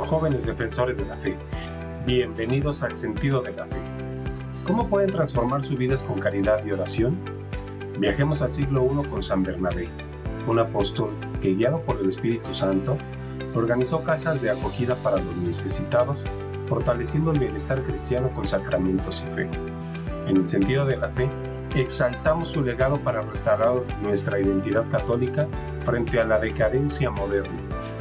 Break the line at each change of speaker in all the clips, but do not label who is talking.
jóvenes defensores de la fe. Bienvenidos al Sentido de la Fe. ¿Cómo pueden transformar sus vidas con caridad y oración? Viajemos al siglo I con San Bernabé, un apóstol que, guiado por el Espíritu Santo, organizó casas de acogida para los necesitados, fortaleciendo el bienestar cristiano con sacramentos y fe. En el Sentido de la Fe, exaltamos su legado para restaurar nuestra identidad católica frente a la decadencia moderna.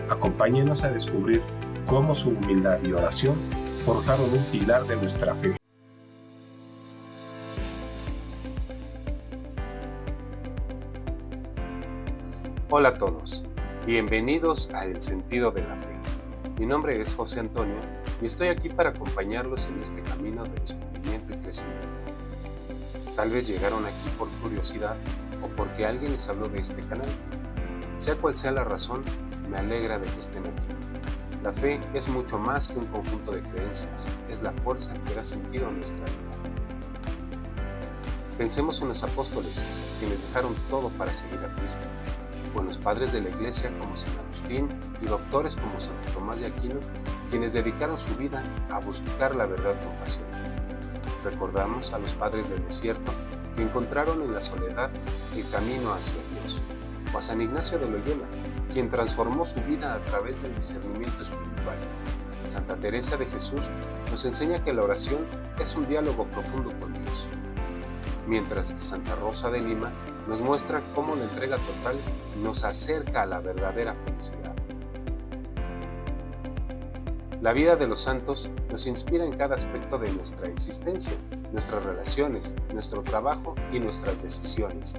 Acompáñenos a descubrir cómo su humildad y oración forjaron un pilar de nuestra fe.
Hola a todos, bienvenidos a El Sentido de la Fe. Mi nombre es José Antonio y estoy aquí para acompañarlos en este camino de descubrimiento y crecimiento. Tal vez llegaron aquí por curiosidad o porque alguien les habló de este canal. Sea cual sea la razón, me alegra de que estén aquí. La fe es mucho más que un conjunto de creencias, es la fuerza que da sentido a nuestra vida. Pensemos en los apóstoles, quienes dejaron todo para seguir a Cristo, o en los padres de la Iglesia como San Agustín y doctores como Santo Tomás de Aquino, quienes dedicaron su vida a buscar la verdad con pasión. Recordamos a los padres del desierto que encontraron en la soledad el camino hacia Dios, o a San Ignacio de Loyola, quien transformó su vida a través del discernimiento espiritual. Santa Teresa de Jesús nos enseña que la oración es un diálogo profundo con Dios, mientras que Santa Rosa de Lima nos muestra cómo la entrega total nos acerca a la verdadera felicidad. La vida de los santos nos inspira en cada aspecto de nuestra existencia, nuestras relaciones, nuestro trabajo y nuestras decisiones.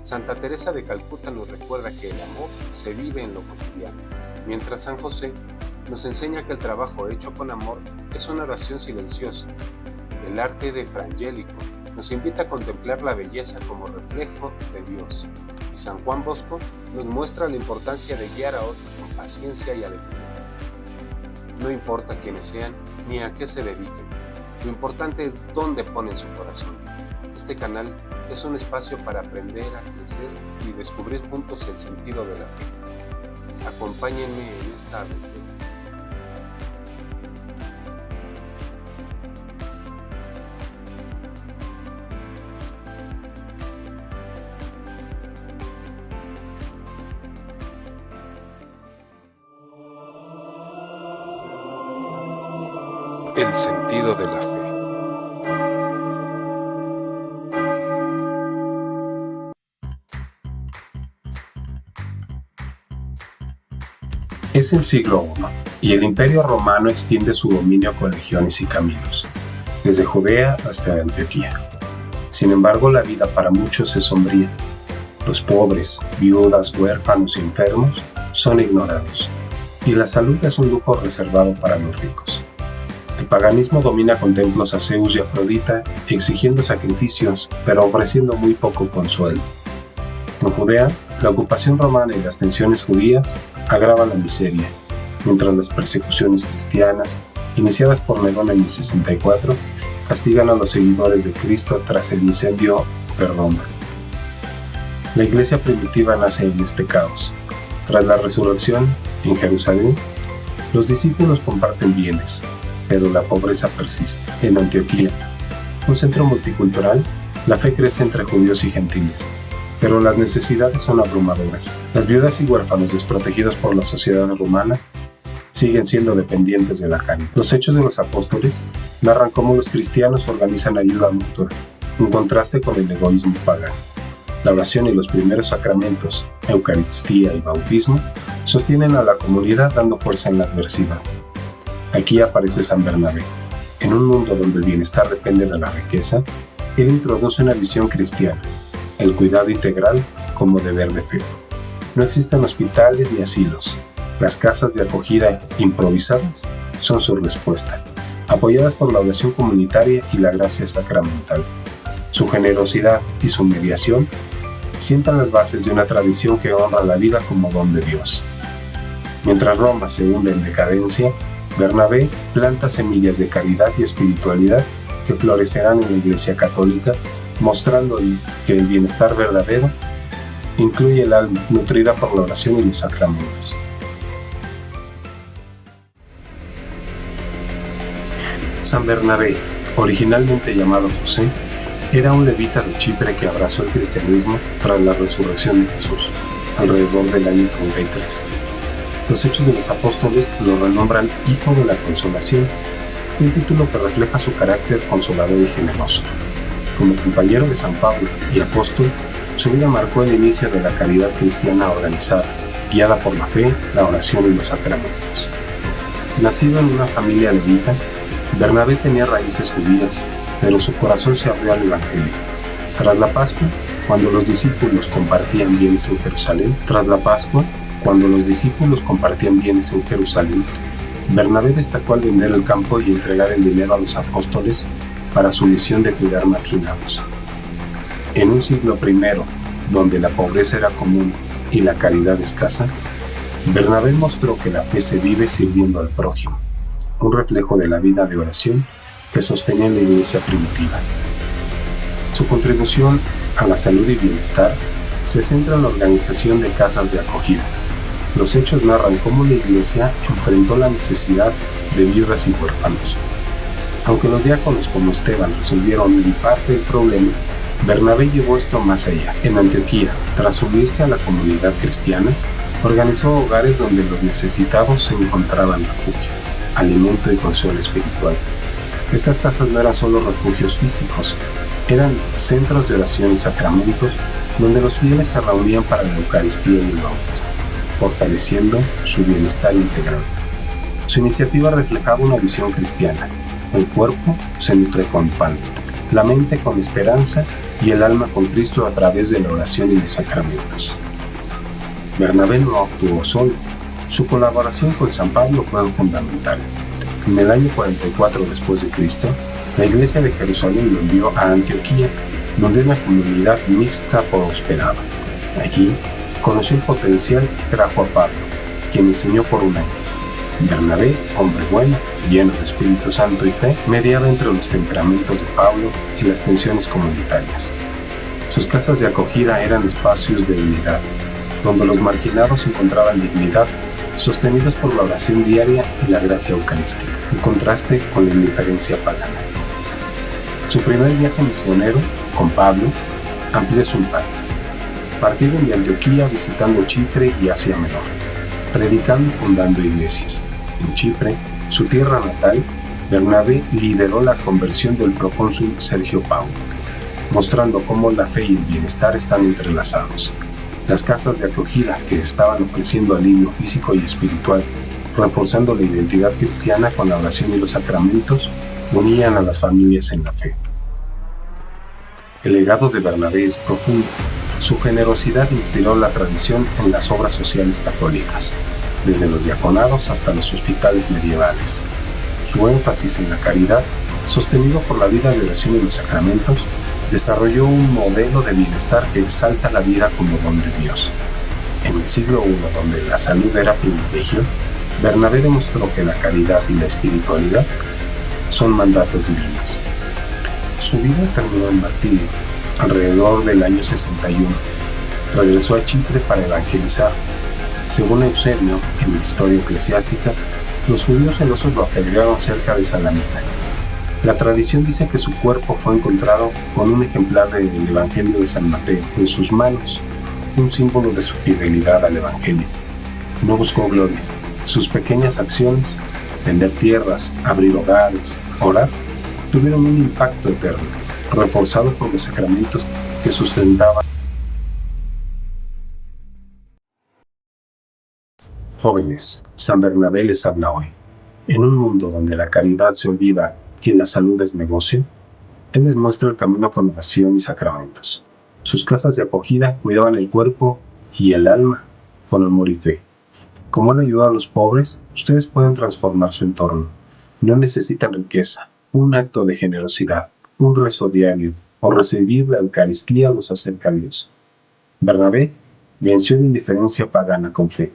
Santa Teresa de Calcuta nos recuerda que el amor se vive en lo cotidiano, mientras San José nos enseña que el trabajo hecho con amor es una oración silenciosa. El arte de Frangélico nos invita a contemplar la belleza como reflejo de Dios, y San Juan Bosco nos muestra la importancia de guiar a otros con paciencia y alegría. No importa quiénes sean ni a qué se dediquen, lo importante es dónde ponen su corazón. Este canal es un espacio para aprender a crecer y descubrir juntos el sentido de la fe. Acompáñenme en esta aventura. El sentido de la fe.
Es el siglo I, y el Imperio Romano extiende su dominio con legiones y caminos, desde Judea hasta Antioquía. Sin embargo, la vida para muchos es sombría. Los pobres, viudas, huérfanos y enfermos son ignorados, y la salud es un lujo reservado para los ricos. El paganismo domina con templos a Zeus y Afrodita, exigiendo sacrificios, pero ofreciendo muy poco consuelo. En Judea, la ocupación romana y las tensiones judías agravan la miseria, mientras las persecuciones cristianas, iniciadas por Nerón en el 64, castigan a los seguidores de Cristo tras el incendio de Roma. La iglesia primitiva nace en este caos. Tras la resurrección, en Jerusalén, los discípulos comparten bienes, pero la pobreza persiste. En Antioquía, un centro multicultural, la fe crece entre judíos y gentiles, pero las necesidades son abrumadoras. Las viudas y huérfanos desprotegidos por la sociedad romana siguen siendo dependientes de la caridad. Los Hechos de los Apóstoles narran cómo los cristianos organizan ayuda mutua, en contraste con el egoísmo pagano. La oración y los primeros sacramentos, Eucaristía y bautismo, sostienen a la comunidad dando fuerza en la adversidad. Aquí aparece San Bernabé. En un mundo donde el bienestar depende de la riqueza, él introduce una visión cristiana, el cuidado integral como deber de fe. No existen hospitales ni asilos. Las casas de acogida improvisadas son su respuesta, apoyadas por la oración comunitaria y la gracia sacramental. Su generosidad y su mediación sientan las bases de una tradición que honra la vida como don de Dios. Mientras Roma se hunde en decadencia, Bernabé planta semillas de caridad y espiritualidad que florecerán en la Iglesia Católica, mostrando que el bienestar verdadero incluye el alma nutrida por la oración y los sacramentos. San Bernabé, originalmente llamado José, era un levita de Chipre que abrazó el cristianismo tras la resurrección de Jesús, alrededor del año 33. Los Hechos de los Apóstoles lo renombran Hijo de la Consolación, un título que refleja su carácter consolador y generoso. Como compañero de San Pablo y apóstol, su vida marcó el inicio de la caridad cristiana organizada, guiada por la fe, la oración y los sacramentos. Nacido en una familia levita, Bernabé tenía raíces judías, pero su corazón se abrió al Evangelio. Tras la Pascua, cuando los discípulos compartían bienes en Jerusalén, Bernabé destacó al vender el campo y entregar el dinero a los apóstoles para su misión de cuidar marginados. En un siglo I, donde la pobreza era común y la caridad escasa, Bernabé mostró que la fe se vive sirviendo al prójimo, un reflejo de la vida de oración que sostenía la iglesia primitiva. Su contribución a la salud y bienestar se centra en la organización de casas de acogida. Los hechos narran cómo la iglesia enfrentó la necesidad de viudas y huérfanos. Aunque los diáconos como Esteban resolvieron en parte el problema, Bernabé llevó esto más allá. En Antioquía, tras unirse a la comunidad cristiana, organizó hogares donde los necesitados se encontraban refugio, alimento y consuelo espiritual. Estas casas no eran solo refugios físicos, eran centros de oración y sacramentos donde los fieles se reunían para la Eucaristía y el bautismo, fortaleciendo su bienestar integral. Su iniciativa reflejaba una visión cristiana. El cuerpo se nutre con pan, la mente con esperanza y el alma con Cristo a través de la oración y los sacramentos. Bernabé no actuó solo. Su colaboración con San Pablo fue fundamental. En el año 44 después de Cristo, la iglesia de Jerusalén lo envió a Antioquía, donde una comunidad mixta prosperaba. Allí conoció el potencial y trajo a Pablo, quien enseñó por un año. Bernabé, hombre bueno, lleno de Espíritu Santo y fe, mediaba entre los temperamentos de Pablo y las tensiones comunitarias. Sus casas de acogida eran espacios de unidad, donde los marginados encontraban dignidad, sostenidos por la oración diaria y la gracia eucarística, en contraste con la indiferencia pagana. Su primer viaje misionero, con Pablo, amplió su impacto. Partieron de Antioquía visitando Chipre y Asia Menor, predicando y fundando iglesias. En Chipre, su tierra natal, Bernabé lideró la conversión del procónsul Sergio Paulo, mostrando cómo la fe y el bienestar están entrelazados. Las casas de acogida que estaban ofreciendo alivio físico y espiritual, reforzando la identidad cristiana con la oración y los sacramentos, unían a las familias en la fe. El legado de Bernabé es profundo. Su generosidad inspiró la tradición en las obras sociales católicas, desde los diaconados hasta los hospitales medievales. Su énfasis en la caridad, sostenido por la vida de oración y los sacramentos, desarrolló un modelo de bienestar que exalta la vida como don de Dios. En el siglo I, donde la salud era privilegio, Bernabé demostró que la caridad y la espiritualidad son mandatos divinos. Su vida terminó en martirio, alrededor del año 61. Regresó a Chipre para evangelizar. Según Eusebio, en la historia eclesiástica, los judíos celosos lo apedrearon cerca de Salamina. La tradición dice que su cuerpo fue encontrado con un ejemplar del Evangelio de San Mateo en sus manos, un símbolo de su fidelidad al Evangelio. No buscó gloria. Sus pequeñas acciones, vender tierras, abrir hogares, orar, tuvieron un impacto eterno, reforzado por los sacramentos que sustentaban. Jóvenes, San Bernabé les habla hoy. En un mundo donde la caridad se olvida y la salud es negocio, Él les muestra el camino con oración y sacramentos. Sus casas de acogida cuidaban el cuerpo y el alma con amor y fe. Como Él ayudó a los pobres, ustedes pueden transformar su entorno. No necesitan riqueza, un acto de generosidad, un rezo diario o recibir la Eucaristía los acerca a Dios. Bernabé venció la indiferencia pagana con fe.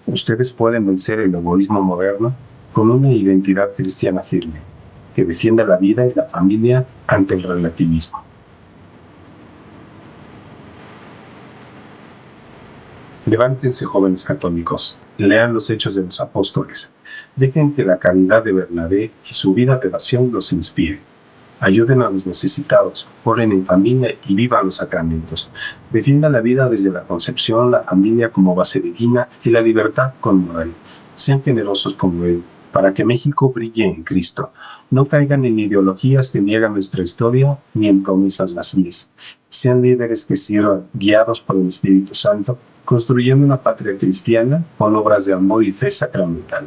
Ustedes pueden vencer el egoísmo moderno con una identidad cristiana firme, que defienda la vida y la familia ante el relativismo. Levántense, jóvenes católicos, lean los Hechos de los Apóstoles, dejen que la caridad de Bernabé y su vida de oración los inspire. Ayuden a los necesitados, oren en familia y vivan los sacramentos. Defiendan la vida desde la concepción, la familia como base divina y la libertad con moral. Sean generosos como Él, para que México brille en Cristo. No caigan en ideologías que niegan nuestra historia ni en promesas vacías. Sean líderes que sirvan, guiados por el Espíritu Santo, construyendo una patria cristiana con obras de amor y fe sacramental.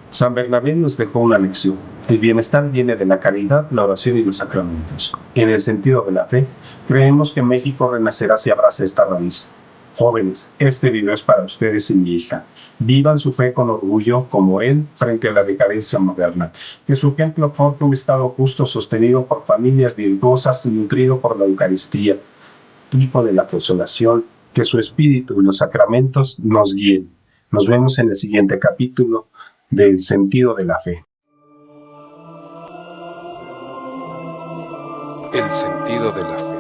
San Bernabé nos dejó una lección. El bienestar viene de la caridad, la oración y los sacramentos. En el sentido de la fe, creemos que México renacerá si abraza esta raíz. Jóvenes, este video es para ustedes y mi hija. Vivan su fe con orgullo como él frente a la decadencia moderna. Que su ejemplo forme un estado justo sostenido por familias virtuosas y nutrido por la Eucaristía, tipo de la consolación. Que su espíritu y los sacramentos nos guíen. Nos vemos en el siguiente capítulo del sentido de la fe.
El sentido de la fe.